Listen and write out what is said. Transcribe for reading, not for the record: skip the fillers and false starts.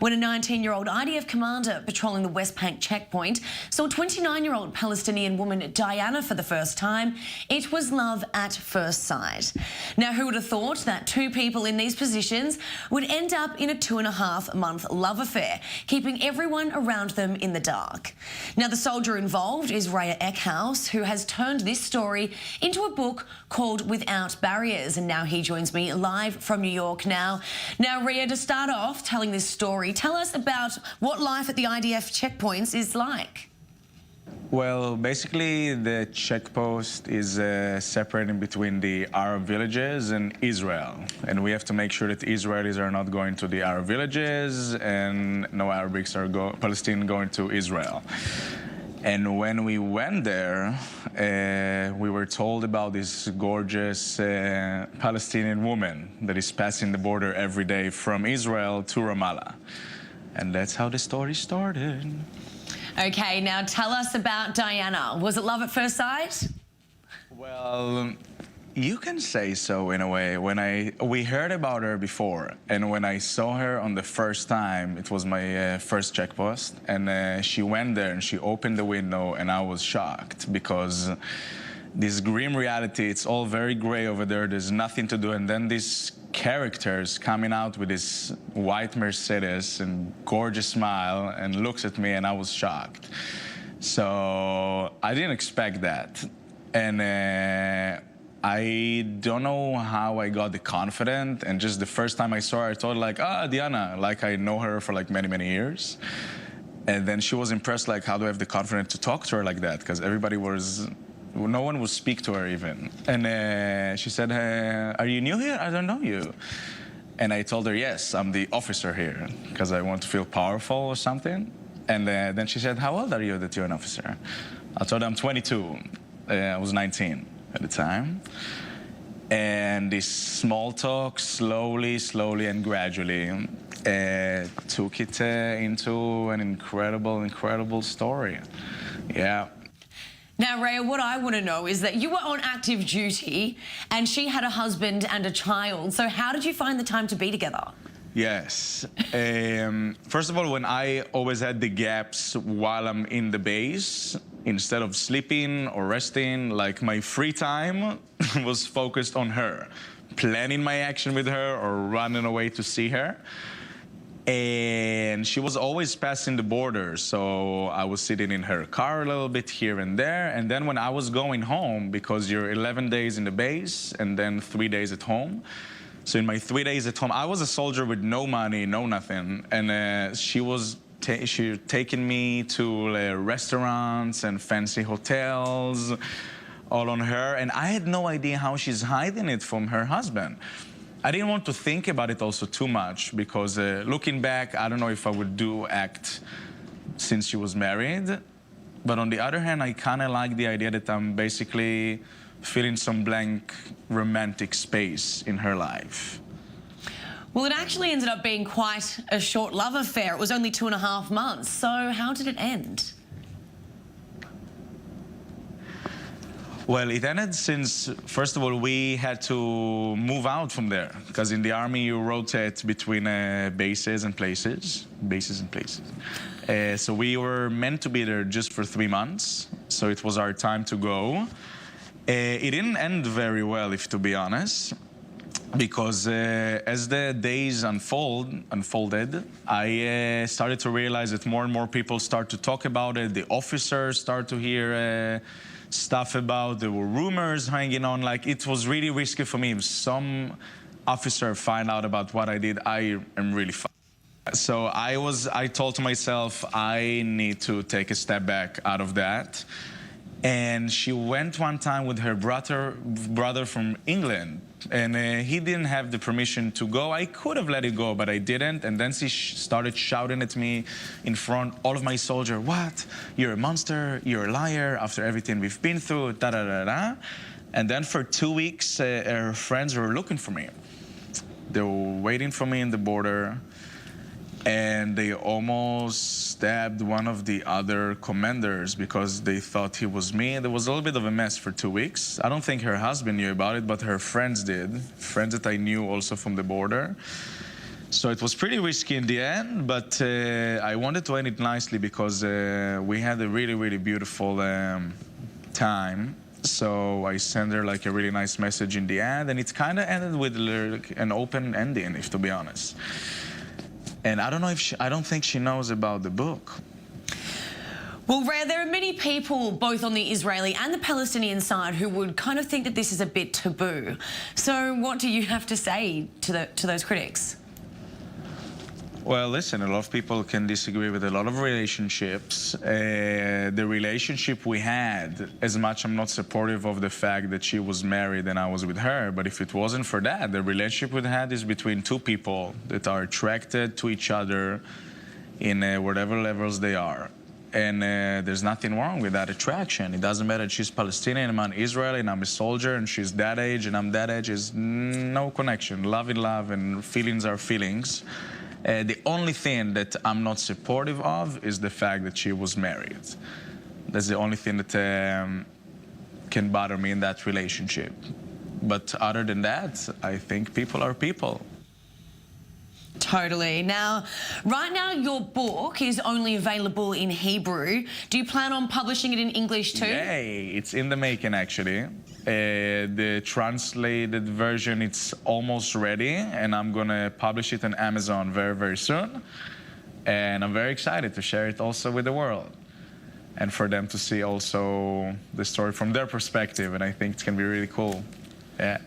when a 19-year-old IDF commander patrolling the West Bank checkpoint saw 29-year-old Palestinian woman Diana for the first time. It was love at first sight. Now, who would have thought that two people in these positions would end up in a 2.5-month love affair, keeping everyone around them in the dark? Now, the soldier involved is Raya Eckhouse, who has turned this story into a book called Without Barriers, and now he joins me live from New York now. Now, Raya, to start off telling this story, tell us about what life at the IDF checkpoints is like. Well, basically, the checkpost is separating between the Arab villages and Israel. And we have to make sure that Israelis are not going to the Arab villages and no Arabics are Palestinians going to Israel. And when we went there, we were told about this gorgeous Palestinian woman that is passing the border every day from Israel to Ramallah. And that's how the story started. Okay, now tell us about Diana. Was it love at first sight? Well, you can say so in a way. We heard about her before, and when I saw her on the first time, it was my first checkpost, and she went there and she opened the window, and I was shocked because this grim reality, it's all very gray over there. There's nothing to do, and then these characters coming out with this white Mercedes and gorgeous smile and looks at me, and I was shocked. So I didn't expect that, and I don't know how I got the confidence, and just the first time I saw her, I thought like, Diana, like I know her for like many, many years. And then she was impressed, like, how do I have the confidence to talk to her like that? Because no one would speak to her even. And she said, are you new here? I don't know you. And I told her, yes, I'm the officer here, because I want to feel powerful or something. And then she said, how old are you that you're an officer? I told her I'm 22. I was 19 at the time. And this small talk, slowly and gradually, took it into an incredible story. Yeah. Now, Raya, what I want to know is that you were on active duty and she had a husband and a child. So how did you find the time to be together? Yes. First of all, when I always had the gaps while I'm in the base, instead of sleeping or resting, like my free time was focused on her, planning my action with her or running away to see her. And she was always passing the border, so I was sitting in her car a little bit here and there. And then when I was going home, because you're 11 days in the base and then 3 days at home, so in my 3 days at home, I was a soldier with no money, no nothing, and she was taking me to restaurants and fancy hotels, all on her, and I had no idea how she's hiding it from her husband. I didn't want to think about it also too much, because looking back, I don't know if I would act since she was married. But on the other hand, I kind of like the idea that I'm basically filling some blank romantic space in her life. Well, it actually ended up being quite a short love affair. It was only 2.5 months. So how did it end? Well, it ended since, first of all, we had to move out from there, because in the army you rotate between bases and places. So we were meant to be there just for 3 months, so it was our time to go. It didn't end very well, to be honest, because as the days unfolded, I started to realize that more and more people start to talk about it. The officers start to hear stuff about, there were rumors hanging on, like it was really risky for me. If some officer find out about what I did, I am really fucked. So I told to myself, I need to take a step back out of that. And she went one time with her brother from England, and he didn't have the permission to go. I could have let it go, but I didn't. And then she started shouting at me in front all of my soldiers, what? You're a monster, you're a liar, after everything we've been through, da-da-da-da. And then for 2 weeks, her friends were looking for me. They were waiting for me in the border, and they almost stabbed one of the other commanders because they thought he was me. There was a little bit of a mess for 2 weeks. I don't think her husband knew about it, but her friends did, friends that I knew also from the border. So it was pretty risky in the end, but I wanted to end it nicely because we had a really, really beautiful time. So I sent her like a really nice message in the end, and it kind of ended with like an open ending, if to be honest. And I don't know if I don't think she knows about the book. Well, Rhea, there are many people, both on the Israeli and the Palestinian side, who would kind of think that this is a bit taboo. So what do you have to say to those critics? Well, listen, a lot of people can disagree with a lot of relationships. The relationship we had, as much I'm not supportive of the fact that she was married and I was with her, but if it wasn't for that, the relationship we had is between two people that are attracted to each other in whatever levels they are. And there's nothing wrong with that attraction. It doesn't matter if she's Palestinian, I'm Israeli, and I'm a soldier, and she's that age, and I'm that age. There's no connection. Love is love, and feelings are feelings. The only thing that I'm not supportive of is the fact that she was married. That's the only thing that can bother me in that relationship. But other than that, I think people are people. Totally. Now, right now, your book is only available in Hebrew. Do you plan on publishing it in English too? Yay! It's in the making, actually. The translated version, it's almost ready, and I'm going to publish it on Amazon very, very soon. And I'm very excited to share it also with the world and for them to see also the story from their perspective, and I think it's going to be really cool. Yeah.